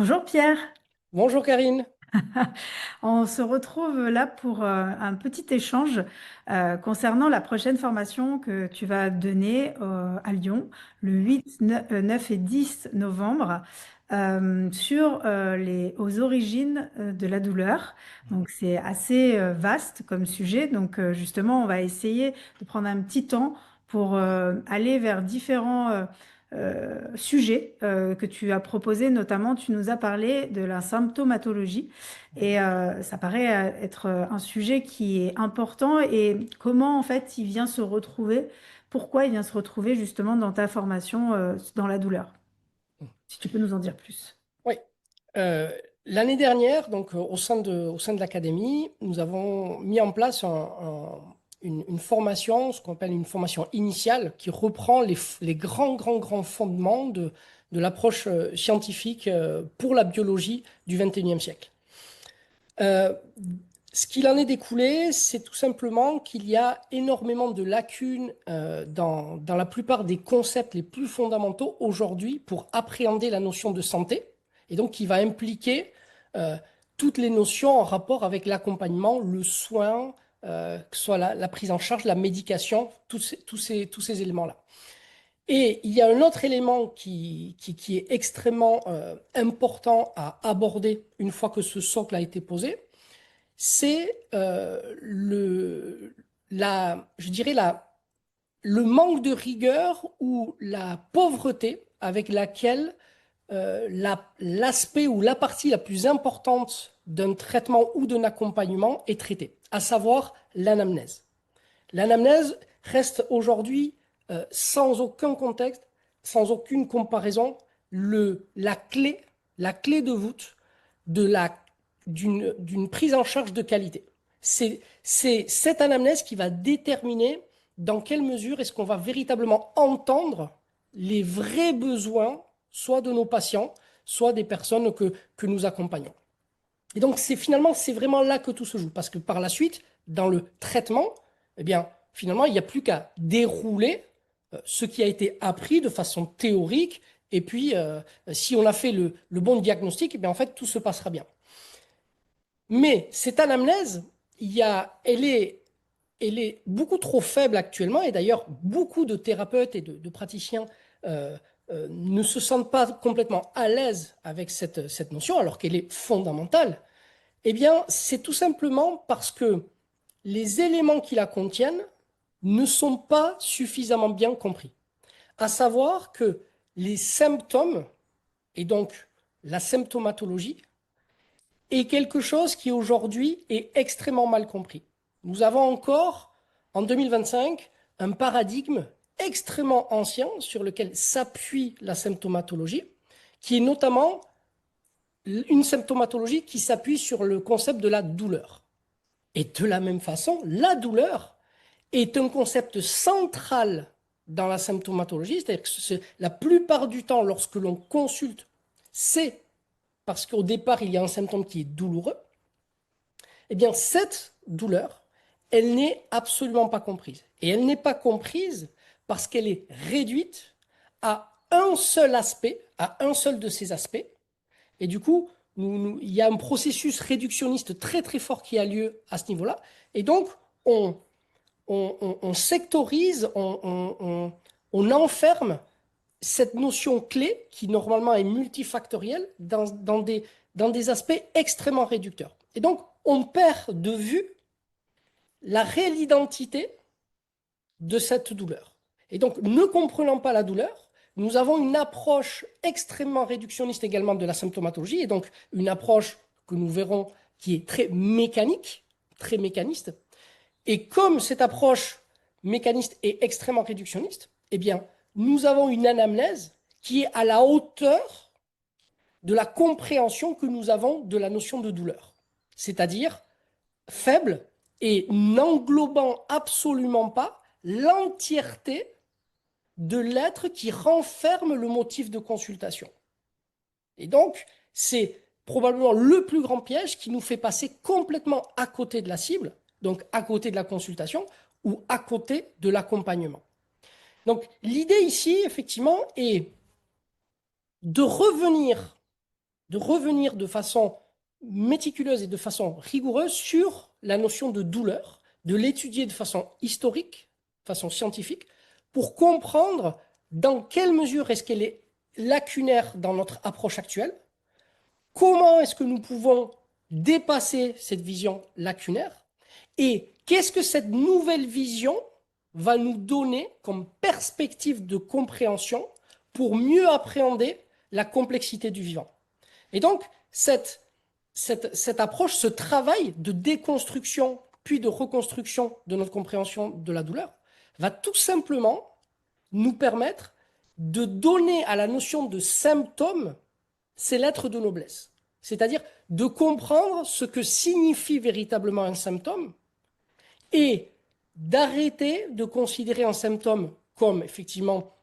Bonjour Pierre, Bonjour Karine. on se retrouve là pour un petit échange concernant la prochaine formation que tu vas donner à Lyon le 8, 9 et 10 novembre sur aux origines de la douleur. Donc c'est assez vaste comme sujet. Donc justement, on va essayer de prendre un petit temps pour aller vers différents sujets que tu as proposés. Notamment, tu nous as parlé de la symptomatologie. Et ça paraît être un sujet qui est important et comment en fait il vient se retrouver, pourquoi il vient se retrouver justement dans ta formation dans la douleur. Si tu peux nous en dire plus. Oui. Euh, L'année dernière, donc au sein de l'académie, nous avons mis en place une formation, ce qu'on appelle une formation initiale, qui reprend les grands fondements de l'approche scientifique pour la biologie du XXIe siècle. Euh, Ce qu'il en est découlé, c'est tout simplement qu'il y a énormément de lacunes dans la plupart des concepts les plus fondamentaux aujourd'hui pour appréhender la notion de santé, et donc qui va impliquer euh, toutes les notions en rapport avec l'accompagnement, le soin, que ce soit la prise en charge, la médication, tous ces éléments-là. Et il y a un autre élément qui est extrêmement important à aborder une fois que ce socle a été posé, c'est je dirais le manque de rigueur ou la pauvreté avec laquelle l'aspect ou la partie la plus importante d'un traitement ou d'un accompagnement est traitée, à savoir l'anamnèse. L'anamnèse reste aujourd'hui, sans aucun contexte, sans aucune comparaison, la clé de voûte de d'une prise en charge de qualité. C'est cette anamnèse qui va déterminer dans quelle mesure est-ce qu'on va véritablement entendre les vrais besoins, soit de nos patients, soit des personnes que nous accompagnons. Et donc, c'est vraiment là que tout se joue. Parce que par la suite, dans le traitement, eh bien, finalement, il n'y a plus qu'à dérouler ce qui a été appris de façon théorique. Et puis, si on a fait le bon diagnostic, eh bien, en fait, tout se passera bien. Mais cette anamnèse, elle est beaucoup trop faible actuellement. Et d'ailleurs, beaucoup de thérapeutes et de praticiens ne se sentent pas complètement à l'aise avec cette notion, alors qu'elle est fondamentale. Eh bien, c'est tout simplement parce que les éléments qui la contiennent ne sont pas suffisamment bien compris. À savoir que les symptômes, et donc la symptomatologie, est quelque chose qui aujourd'hui est extrêmement mal compris. Nous avons encore, en 2025, un paradigme extrêmement ancien sur lequel s'appuie la symptomatologie, qui est notamment une symptomatologie qui s'appuie sur le concept de la douleur. Et de la même façon, la douleur est un concept central dans la symptomatologie, c'est-à-dire que la plupart du temps, lorsque l'on consulte, c'est parce qu'au départ, il y a un symptôme qui est douloureux. Eh bien, cette douleur, elle n'est absolument pas comprise. Et elle n'est pas comprise parce qu'elle est réduite à un seul aspect, à un seul de ces aspects. Et du coup, il y a un processus réductionniste très fort qui a lieu à ce niveau-là. Et donc, on, on sectorise, on enferme cette notion clé, qui normalement est multifactorielle, dans des aspects extrêmement réducteurs. Et donc, on perd de vue la réelle identité de cette douleur. Et donc, ne comprenant pas la douleur, nous avons une approche extrêmement réductionniste également de la symptomatologie, et donc une approche que nous verrons qui est très mécanique, très mécaniste. Et comme cette approche mécaniste est extrêmement réductionniste, eh bien, nous avons une anamnèse qui est à la hauteur de la compréhension que nous avons de la notion de douleur, c'est-à-dire faible et n'englobant absolument pas l'entièreté de l'être qui renferme le motif de consultation. Et donc, c'est probablement le plus grand piège qui nous fait passer complètement à côté de la cible, donc à côté de la consultation ou à côté de l'accompagnement. Donc, l'idée ici, effectivement, est de revenir de revenir de façon méticuleuse et de façon rigoureuse sur la notion de douleur, de l'étudier de façon historique, de façon scientifique, pour comprendre dans quelle mesure est-ce qu'elle est lacunaire dans notre approche actuelle, comment est-ce que nous pouvons dépasser cette vision lacunaire et qu'est-ce que cette nouvelle vision va nous donner comme perspective de compréhension pour mieux appréhender la complexité du vivant. Et donc, cette approche, ce travail de déconstruction puis de reconstruction de notre compréhension de la douleur va tout simplement nous permettre de donner à la notion de symptôme ses lettres de noblesse. C'est-à-dire de comprendre ce que signifie véritablement un symptôme et d'arrêter de considérer un symptôme comme effectivement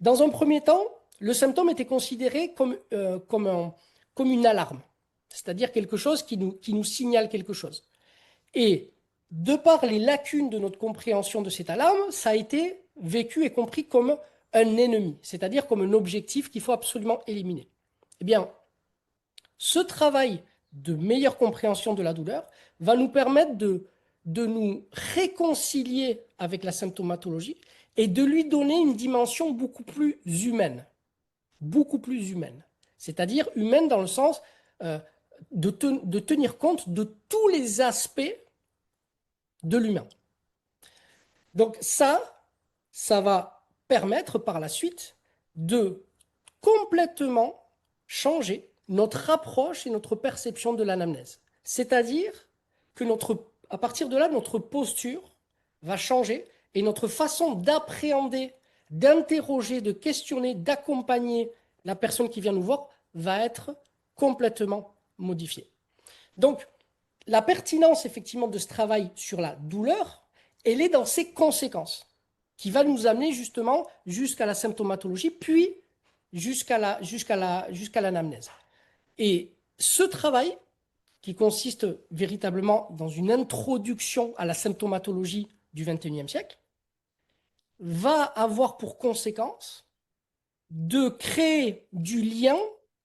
dans un premier temps, le symptôme était considéré comme une alarme, c'est-à-dire quelque chose qui nous signale quelque chose. Et de par les lacunes de notre compréhension de cette alarme, ça a été vécu et compris comme un ennemi, c'est-à-dire comme un objectif qu'il faut absolument éliminer. Eh bien, ce travail de meilleure compréhension de la douleur va nous permettre de nous réconcilier avec la symptomatologie et de lui donner une dimension beaucoup plus humaine. Beaucoup plus humaine. C'est-à-dire humaine dans le sens de tenir compte de tous les aspects de l'humain. Donc ça va permettre par la suite de complètement changer notre approche et notre perception de l'anamnèse. C'est-à-dire que à partir de là, notre posture va changer et notre façon d'appréhender, d'interroger, de questionner, d'accompagner la personne qui vient nous voir va être complètement modifiée. Donc, la pertinence effectivement de ce travail sur la douleur, elle est dans ses conséquences, qui va nous amener justement jusqu'à la symptomatologie, puis jusqu'à l'anamnèse. Et ce travail, qui consiste véritablement dans une introduction à la symptomatologie du XXIe siècle, va avoir pour conséquence de créer du lien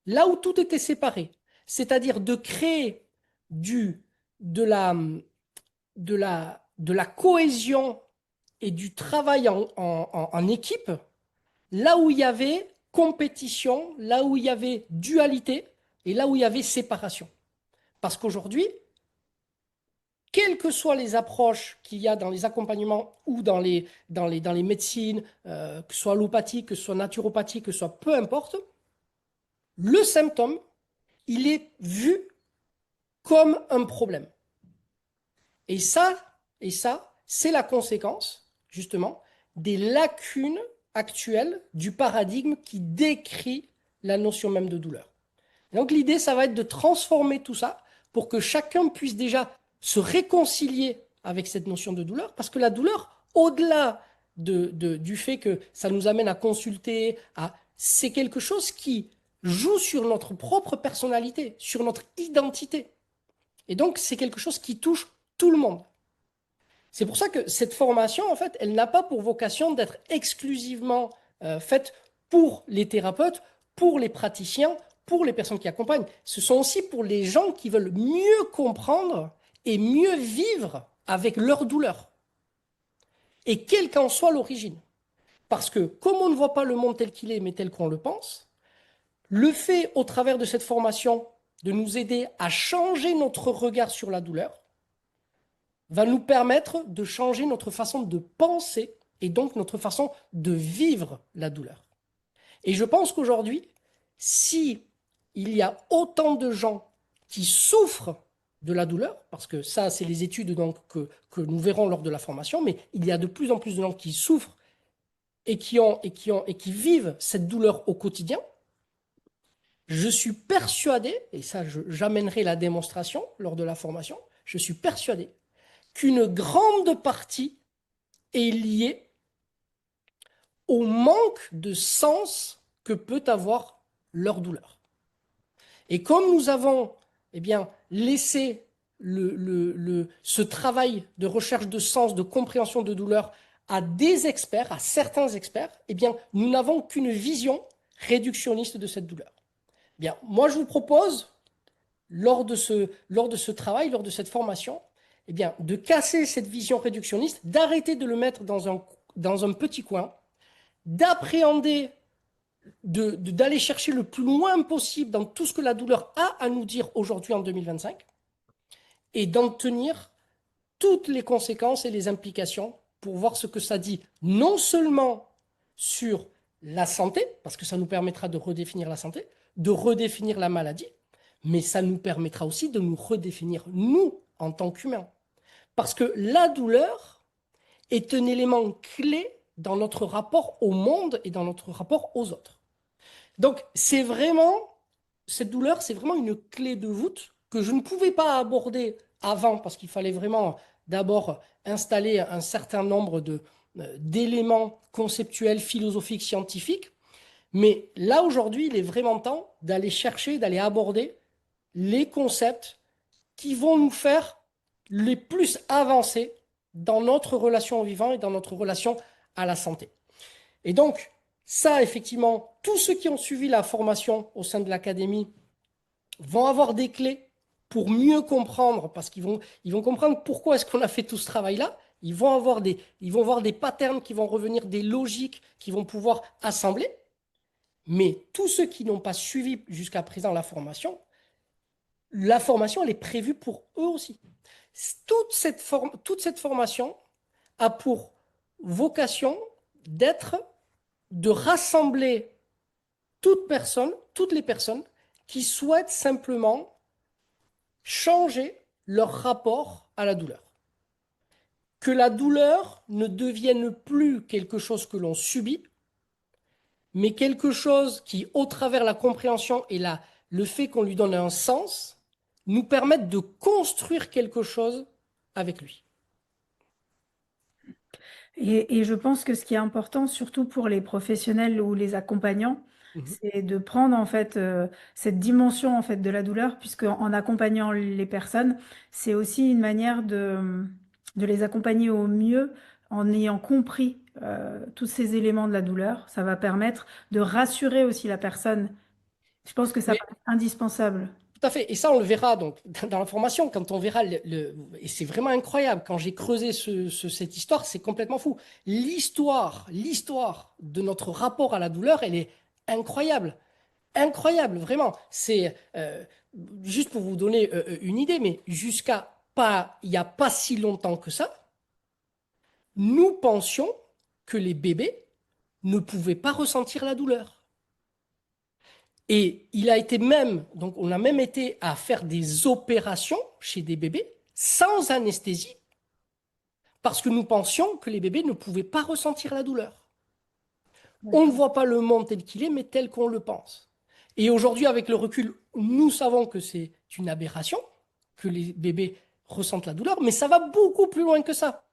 là où tout était séparé, c'est-à-dire de créer de la cohésion et du travail en équipe, là où il y avait compétition, là où il y avait dualité et là où il y avait séparation. Parce qu'aujourd'hui, quelles que soient les approches qu'il y a dans les accompagnements ou dans les médecines, que ce soit allopathie, que ce soit naturopathie, que ce soit peu importe, le symptôme, il est vu comme un problème. Et ça, c'est la conséquence, justement, des lacunes actuelles du paradigme qui décrit la notion même de douleur. Donc l'idée, ça va être de transformer tout ça pour que chacun puisse déjà se réconcilier avec cette notion de douleur, parce que la douleur, au-delà du fait que ça nous amène à consulter, c'est quelque chose qui joue sur notre propre personnalité, sur notre identité. Et donc, c'est quelque chose qui touche tout le monde. C'est pour ça que cette formation, en fait, elle n'a pas pour vocation d'être exclusivement faite pour les thérapeutes, pour les praticiens, pour les personnes qui accompagnent. Ce sont aussi pour les gens qui veulent mieux comprendre et mieux vivre avec leur douleur. Et quelle qu'en soit l'origine. Parce que comme on ne voit pas le monde tel qu'il est, mais tel qu'on le pense, le fait, au travers de cette formation, de nous aider à changer notre regard sur la douleur, va nous permettre de changer notre façon de penser et donc notre façon de vivre la douleur. Et je pense qu'aujourd'hui, si il y a autant de gens qui souffrent de la douleur, parce que ça, c'est les études donc, que nous verrons lors de la formation, mais il y a de plus en plus de gens qui souffrent et qui vivent cette douleur au quotidien. Je suis persuadé, et ça j'amènerai la démonstration lors de la formation, je suis persuadé qu'une grande partie est liée au manque de sens que peut avoir leur douleur. Et comme nous avons laissé ce travail de recherche de sens, de compréhension de douleur à des experts, à certains experts, nous n'avons qu'une vision réductionniste de cette douleur. Bien, moi, je vous propose, lors de ce travail, lors de cette formation, eh bien, de casser cette vision réductionniste, d'arrêter de le mettre dans un petit coin, d'appréhender, d'aller chercher le plus loin possible dans tout ce que la douleur a à nous dire aujourd'hui en 2025 et d'en tenir toutes les conséquences et les implications pour voir ce que ça dit, non seulement sur la santé, parce que ça nous permettra de redéfinir la santé, de redéfinir la maladie, mais ça nous permettra aussi de nous redéfinir, nous, en tant qu'humains. Parce que la douleur est un élément clé dans notre rapport au monde et dans notre rapport aux autres. Donc, cette douleur, c'est vraiment une clé de voûte que je ne pouvais pas aborder avant parce qu'il fallait vraiment d'abord installer un certain nombre d'éléments conceptuels, philosophiques, scientifiques. Mais là, aujourd'hui, il est vraiment temps d'aller chercher, d'aller aborder les concepts qui vont nous faire les plus avancer dans notre relation au vivant et dans notre relation à la santé. Et donc, ça, effectivement, tous ceux qui ont suivi la formation au sein de l'académie vont avoir des clés pour mieux comprendre, parce qu'ils vont comprendre pourquoi est-ce qu'on a fait tout ce travail-là. Ils vont voir des patterns qui vont revenir, des logiques qui vont pouvoir assembler. Mais tous ceux qui n'ont pas suivi jusqu'à présent la formation, elle est prévue pour eux aussi. Toute cette formation a pour vocation de rassembler toutes les personnes qui souhaitent simplement changer leur rapport à la douleur. Que la douleur ne devienne plus quelque chose que l'on subit, mais quelque chose qui, au travers la compréhension et le fait qu'on lui donne un sens, nous permette de construire quelque chose avec lui. Et je pense que ce qui est important, surtout pour les professionnels ou les accompagnants, Mhm. c'est de prendre en fait cette dimension en fait de la douleur, puisque en accompagnant les personnes, c'est aussi une manière de les accompagner au mieux en ayant compris tous ces éléments de la douleur. Ça va permettre de rassurer aussi la personne. Je pense que ça Mais va être indispensable. tout à fait. Et ça, on le verra donc dans la formation, quand on verra et c'est vraiment incroyable. Quand j'ai creusé cette histoire, c'est complètement fou. L'histoire de notre rapport à la douleur, elle est incroyable. Incroyable, vraiment. C'est juste pour vous donner une idée, mais il n'y a pas si longtemps que ça, nous pensions que les bébés ne pouvaient pas ressentir la douleur. Et donc on a même été à faire des opérations chez des bébés sans anesthésie parce que nous pensions que les bébés ne pouvaient pas ressentir la douleur. On ne D'accord. voit pas le monde tel qu'il est, mais tel qu'on le pense. Et aujourd'hui, avec le recul, nous savons que c'est une aberration, que les bébés ressentent la douleur, mais ça va beaucoup plus loin que ça.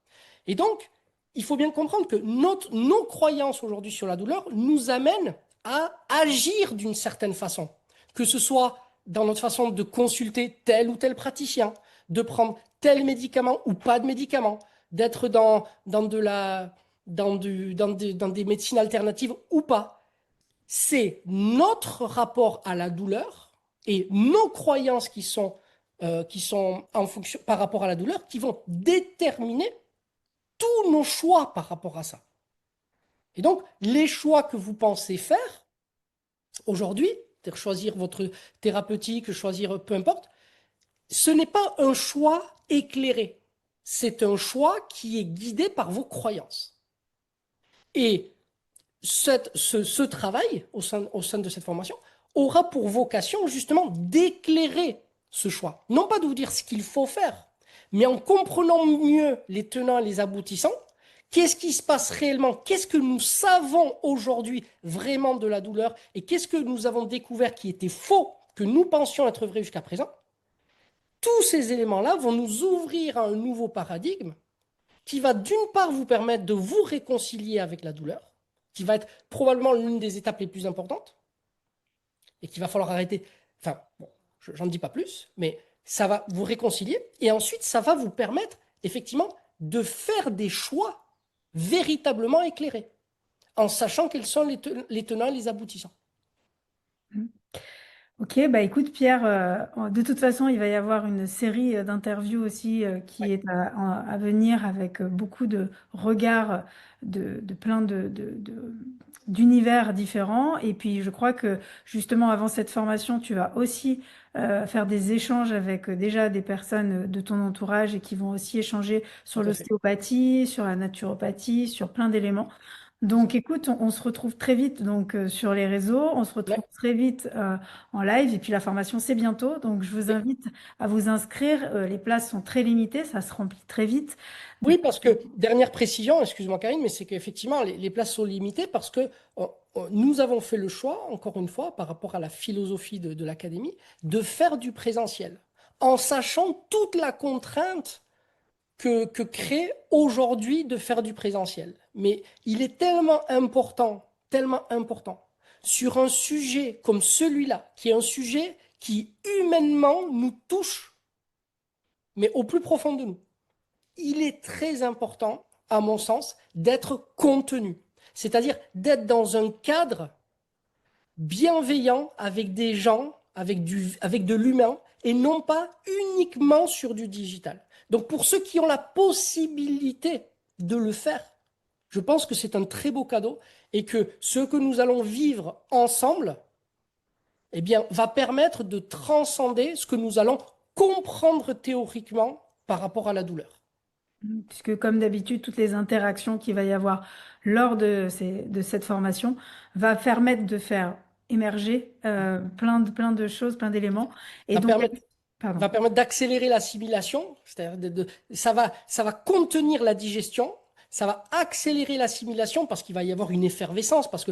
Et donc, il faut bien comprendre que nos croyances aujourd'hui sur la douleur nous amènent à agir d'une certaine façon, que ce soit dans notre façon de consulter tel ou tel praticien, de prendre tel médicament ou pas de médicament, d'être dans des médecines alternatives ou pas. C'est notre rapport à la douleur et nos croyances qui sont en fonction, par rapport à la douleur qui vont déterminer tous nos choix par rapport à ça. Et donc, les choix que vous pensez faire aujourd'hui, c'est-à-dire choisir votre thérapeutique, choisir peu importe, ce n'est pas un choix éclairé. C'est un choix qui est guidé par vos croyances. Et ce travail au sein de cette formation aura pour vocation justement d'éclairer ce choix. Non pas de vous dire ce qu'il faut faire, mais en comprenant mieux les tenants et les aboutissants, qu'est-ce qui se passe réellement, qu'est-ce que nous savons aujourd'hui vraiment de la douleur et qu'est-ce que nous avons découvert qui était faux, que nous pensions être vrai jusqu'à présent. Tous ces éléments-là vont nous ouvrir à un nouveau paradigme qui va d'une part vous permettre de vous réconcilier avec la douleur, qui va être probablement l'une des étapes les plus importantes, et qu'il va falloir arrêter. Enfin, bon, j'en dis pas plus, mais ça va vous réconcilier, et ensuite, ça va vous permettre, effectivement, de faire des choix véritablement éclairés, en sachant quels sont les tenants et les aboutissants. Ok, bah écoute Pierre, de toute façon il va y avoir une série d'interviews aussi Ouais, qui est à venir avec beaucoup de regards de plein d'univers différents. Et puis je crois que justement avant cette formation, tu vas aussi faire des échanges avec déjà des personnes de ton entourage et qui vont aussi échanger sur tout à fait. l'ostéopathie, sur la naturopathie, sur plein d'éléments. Donc, écoute, on se retrouve très vite donc sur les réseaux, on se retrouve Ouais, très vite en live et puis la formation c'est bientôt. Donc, je vous oui. invite à vous inscrire. Les places sont très limitées, ça se remplit très vite. Oui, parce que, dernière précision, excuse-moi Karine, mais c'est qu'effectivement, les places sont limitées parce que nous avons fait le choix, encore une fois, par rapport à la philosophie de l'académie, de faire du présentiel, en sachant toute la contrainte que crée aujourd'hui de faire du présentiel. Mais il est tellement important, sur un sujet comme celui-là, qui est un sujet qui humainement nous touche, mais au plus profond de nous. Il est très important, à mon sens, d'être contenu, c'est-à-dire d'être dans un cadre bienveillant avec des gens, avec de l'humain, et non pas uniquement sur du digital. Donc pour ceux qui ont la possibilité de le faire, je pense que c'est un très beau cadeau et que ce que nous allons vivre ensemble, eh bien, va permettre de transcender ce que nous allons comprendre théoriquement par rapport à la douleur. Puisque comme d'habitude, toutes les interactions qu'il va y avoir lors de cette formation va permettre de faire émerger plein de choses, plein d'éléments. Et Va donc, permettre pardon. va permettre d'accélérer l'assimilation, c'est-à-dire ça va contenir la digestion, ça va accélérer l'assimilation parce qu'il va y avoir une effervescence, parce que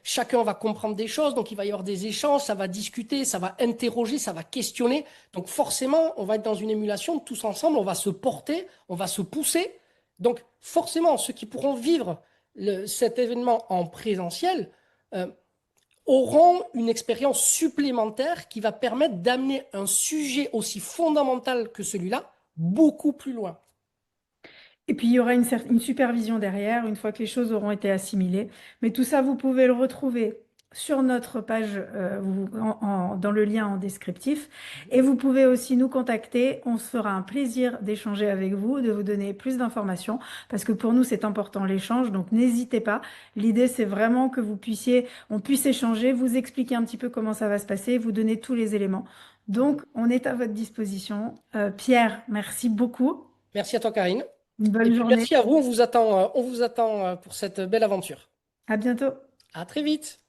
chacun va comprendre des choses, donc il va y avoir des échanges, ça va discuter, ça va interroger, ça va questionner. Donc forcément, on va être dans une émulation, tous ensemble, on va se porter, on va se pousser. Donc forcément, ceux qui pourront vivre cet événement en présentiel, euh, auront une expérience supplémentaire qui va permettre d'amener un sujet aussi fondamental que celui-là beaucoup plus loin. Et puis, il y aura une supervision derrière, une fois que les choses auront été assimilées. Mais tout ça, vous pouvez le retrouver sur notre page, dans le lien en descriptif. Et vous pouvez aussi nous contacter. On se fera un plaisir d'échanger avec vous, de vous donner plus d'informations, parce que pour nous, c'est important l'échange. Donc, n'hésitez pas. L'idée, c'est vraiment que on puisse échanger, vous expliquer un petit peu comment ça va se passer, vous donner tous les éléments. Donc, on est à votre disposition. Pierre, merci beaucoup. Merci à toi, Karine. Une Et bonne puis journée. merci à vous, on vous attend pour cette belle aventure. À bientôt. À très vite.